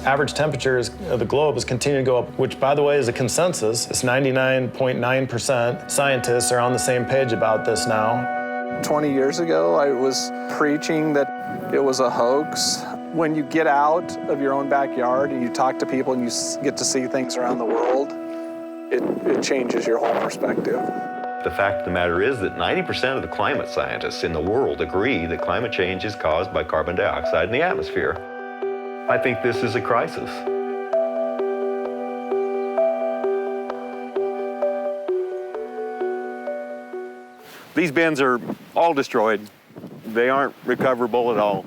average temperatures of the globe is continuing to go up, which, by the way, is a consensus. It's 99.9% scientists are on the same page about this now. 20 years ago, I was preaching that it was a hoax. When you get out of your own backyard and you talk to people and you get to see things around the world, it changes your whole perspective. The fact of the matter is that 90% of the climate scientists in the world agree that climate change is caused by carbon dioxide in the atmosphere. I think this is a crisis. These bins are all destroyed. They aren't recoverable at all.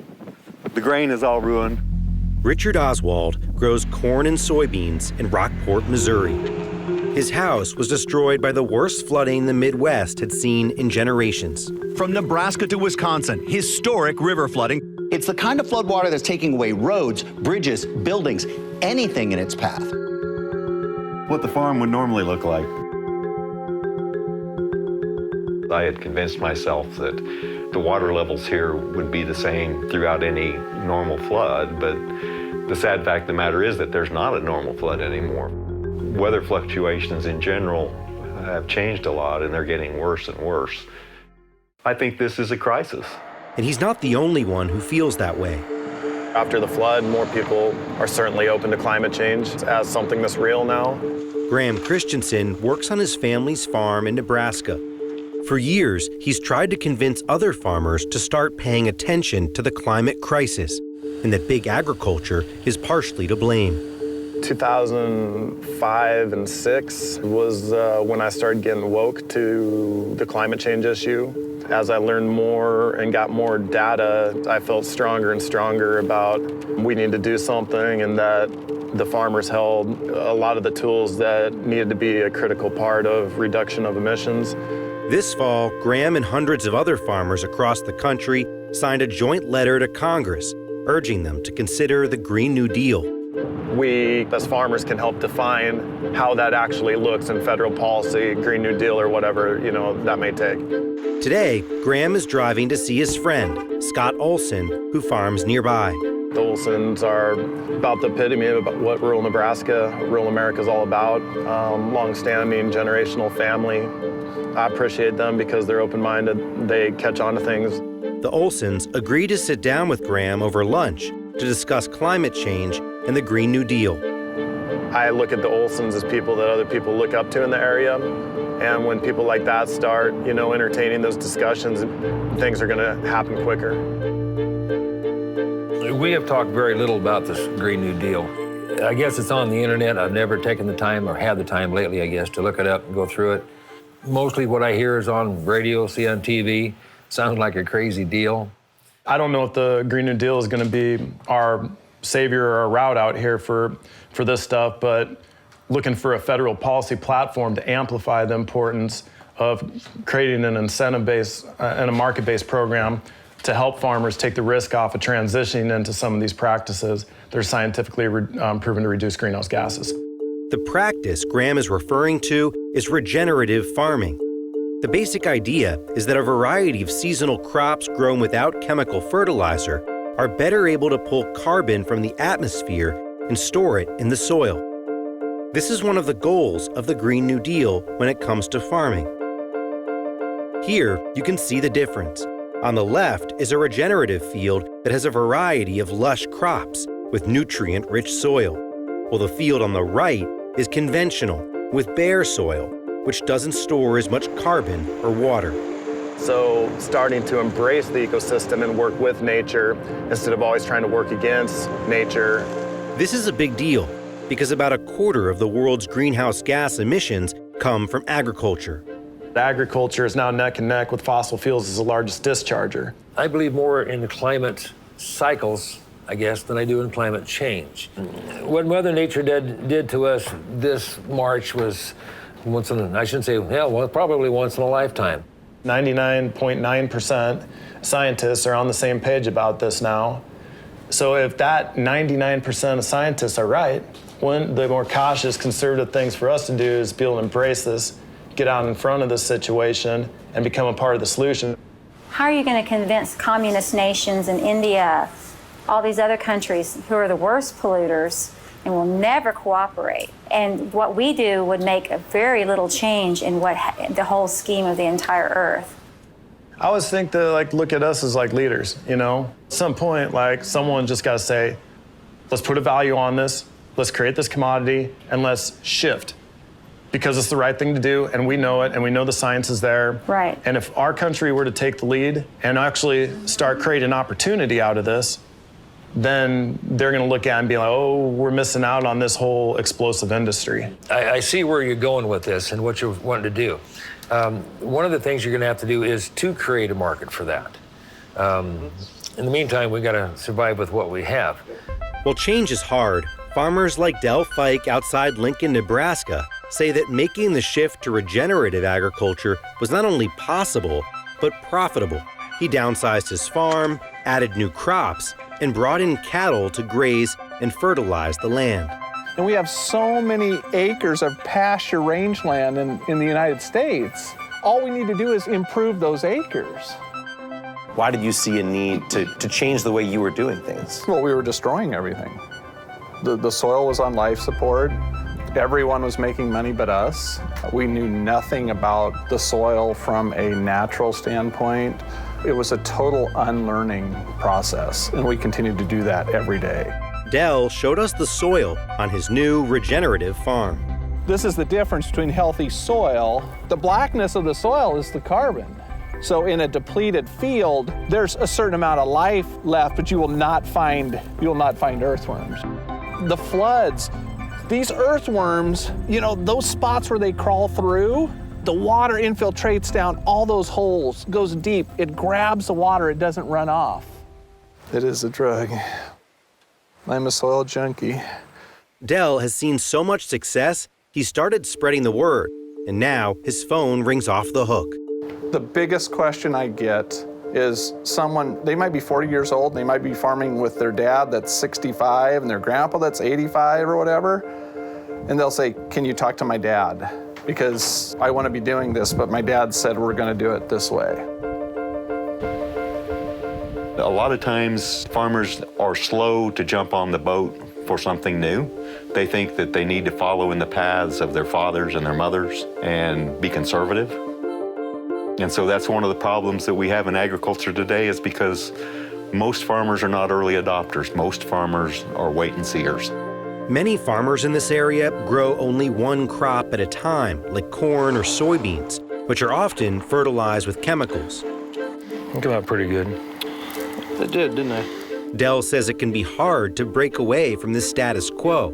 The grain is all ruined. Richard Oswald grows corn and soybeans in Rockport, Missouri. His house was destroyed by the worst flooding the Midwest had seen in generations. From Nebraska to Wisconsin, historic river flooding. It's the kind of floodwater that's taking away roads, bridges, buildings, anything in its path. What the farm would normally look like. I had convinced myself that the water levels here would be the same throughout any normal flood, but the sad fact of the matter is that there's not a normal flood anymore. Weather fluctuations in general have changed a lot, and they're getting worse and worse. I think this is a crisis. And he's not the only one who feels that way. After the flood, more people are certainly open to climate change as something that's real now. Graham Christensen works on his family's farm in Nebraska. For years, he's tried to convince other farmers to start paying attention to the climate crisis and that big agriculture is partially to blame. 2005 and 6 was when I started getting woke to the climate change issue. As I learned more and got more data, I felt stronger and stronger about we need to do something, and that the farmers held a lot of the tools that needed to be a critical part of reduction of emissions. This fall, Graham and hundreds of other farmers across the country signed a joint letter to Congress urging them to consider the Green New Deal. We, as farmers, can help define how that actually looks in federal policy, Green New Deal, or whatever, that may take. Today, Graham is driving to see his friend, Scott Olson, who farms nearby. The Olsons are about the epitome of what rural Nebraska, rural America is all about. Long-standing generational family. I appreciate them because they're open-minded. They catch on to things. The Olsons agreed to sit down with Graham over lunch to discuss climate change and the Green New Deal. I look at the Olsons as people that other people look up to in the area. And when people like that start, entertaining those discussions, things are going to happen quicker. We have talked very little about this Green New Deal. I guess it's on the internet. I've never taken the time, or had the time lately, I guess, to look it up and go through it. Mostly what I hear is on radio, see on TV. Sounds like a crazy deal. I don't know if the Green New Deal is going to be our savior or our route out here for this stuff, but looking for a federal policy platform to amplify the importance of creating an incentive-based and a market-based program to help farmers take the risk off of transitioning into some of these practices that are scientifically proven to reduce greenhouse gases. The practice Graham is referring to is regenerative farming. The basic idea is that a variety of seasonal crops grown without chemical fertilizer are better able to pull carbon from the atmosphere and store it in the soil. This is one of the goals of the Green New Deal when it comes to farming. Here, you can see the difference. On the left is a regenerative field that has a variety of lush crops with nutrient-rich soil, while the field on the right is conventional with bare soil, which doesn't store as much carbon or water. So starting to embrace the ecosystem and work with nature instead of always trying to work against nature. This is a big deal because about a quarter of the world's greenhouse gas emissions come from agriculture. Agriculture is now neck and neck with fossil fuels as the largest discharger. I believe more in the climate cycles, I guess, than I do in climate change. What Mother Nature did to us this March was probably once in a lifetime. 99.9% scientists are on the same page about this now. So if that 99% of scientists are right, one of the more cautious, conservative things for us to do is be able to embrace this, get out in front of this situation, and become a part of the solution. How are you going to convince communist nations in India all these other countries who are the worst polluters and will never cooperate. And what we do would make a very little change in the whole scheme of the entire Earth. I always think that, like, look at us as like leaders, you know? At some point, like, someone just gotta say, let's put a value on this, let's create this commodity, and let's shift. Because it's the right thing to do, and we know it, and we know the science is there. Right. And if our country were to take the lead and actually start creating opportunity out of this, then they're gonna look at it and be like, oh, we're missing out on this whole explosive industry. I see where you're going with this and what you're wanting to do. One of the things you're gonna have to do is to create a market for that. In the meantime, we gotta survive with what we have. While change is hard, farmers like Del Fike outside Lincoln, Nebraska, say that making the shift to regenerative agriculture was not only possible, but profitable. He downsized his farm, added new crops, and brought in cattle to graze and fertilize the land. And we have so many acres of pasture rangeland in the United States. All we need to do is improve those acres. Why did you see a need to change the way you were doing things? Well, we were destroying everything. The soil was on life support. Everyone was making money but us. We knew nothing about the soil from a natural standpoint. It was a total unlearning process, and we continued to do that every day. Del showed us the soil on his new regenerative farm. This is the difference between healthy soil. The blackness of the soil is the carbon. So in a depleted field, there's a certain amount of life left, but you will not find earthworms. The floods, these earthworms, you know, those spots where they crawl through, the water infiltrates down all those holes, goes deep. It grabs the water, it doesn't run off. It is a drug. I'm a soil junkie. Del has seen so much success, he started spreading the word, and now his phone rings off the hook. The biggest question I get is someone, they might be 40 years old, they might be farming with their dad that's 65 and their grandpa that's 85 or whatever, and they'll say, can you talk to my dad? Because I want to be doing this, but my dad said we're going to do it this way. A lot of times farmers are slow to jump on the boat for something new. They think that they need to follow in the paths of their fathers and their mothers and be conservative. And so that's one of the problems that we have in agriculture today, is because most farmers are not early adopters. Most farmers are wait-and-seers. Many farmers in this area grow only one crop at a time, like corn or soybeans, which are often fertilized with chemicals. They come out pretty good. They did, didn't they? Del says it can be hard to break away from this status quo,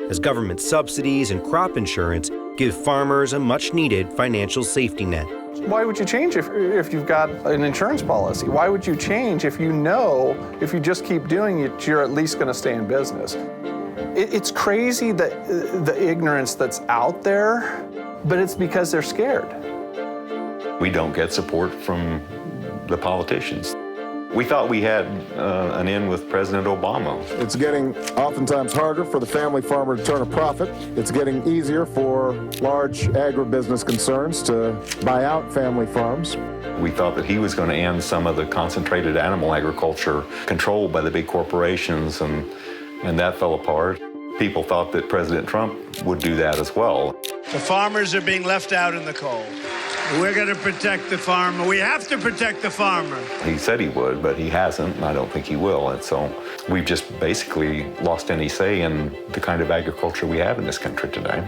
as government subsidies and crop insurance give farmers a much-needed financial safety net. Why would you change if you've got an insurance policy? Why would you change if you know if you just keep doing it, you're at least going to stay in business? It's crazy the ignorance that's out there, but it's because they're scared. We don't get support from the politicians. We thought we had an in with President Obama. It's getting oftentimes harder for the family farmer to turn a profit. It's getting easier for large agribusiness concerns to buy out family farms. We thought that he was going to end some of the concentrated animal agriculture controlled by the big corporations, and that fell apart. People thought that President Trump would do that as well. The farmers are being left out in the cold. We're going to protect the farmer. We have to protect the farmer. He said he would, but he hasn't, and I don't think he will. And so we've just basically lost any say in the kind of agriculture we have in this country today.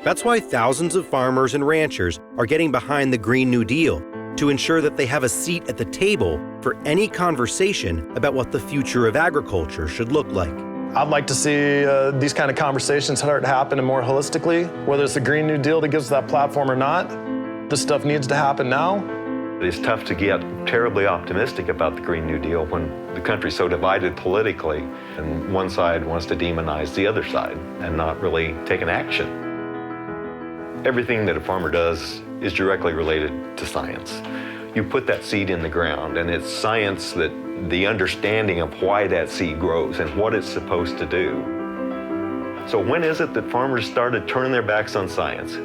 That's why thousands of farmers and ranchers are getting behind the Green New Deal to ensure that they have a seat at the table for any conversation about what the future of agriculture should look like. I'd like to see these kind of conversations start happening more holistically, whether it's the Green New Deal that gives that platform or not. This stuff needs to happen now. It's tough to get terribly optimistic about the Green New Deal when the country's so divided politically, and one side wants to demonize the other side and not really take an action. Everything that a farmer does is directly related to science. You put that seed in the ground, and it's science that the understanding of why that seed grows and what it's supposed to do. So when is it that farmers started turning their backs on science?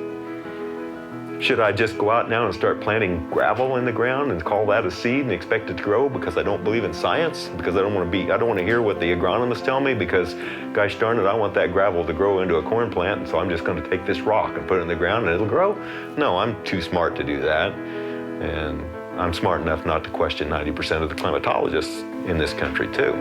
Should I just go out now and start planting gravel in the ground and call that a seed and expect it to grow because I don't believe in science? Because I don't want to hear what the agronomists tell me, because gosh darn it, I want that gravel to grow into a corn plant, and so I'm just going to take this rock and put it in the ground and it'll grow? No, I'm too smart to do that. And I'm smart enough not to question 90% of the climatologists in this country too.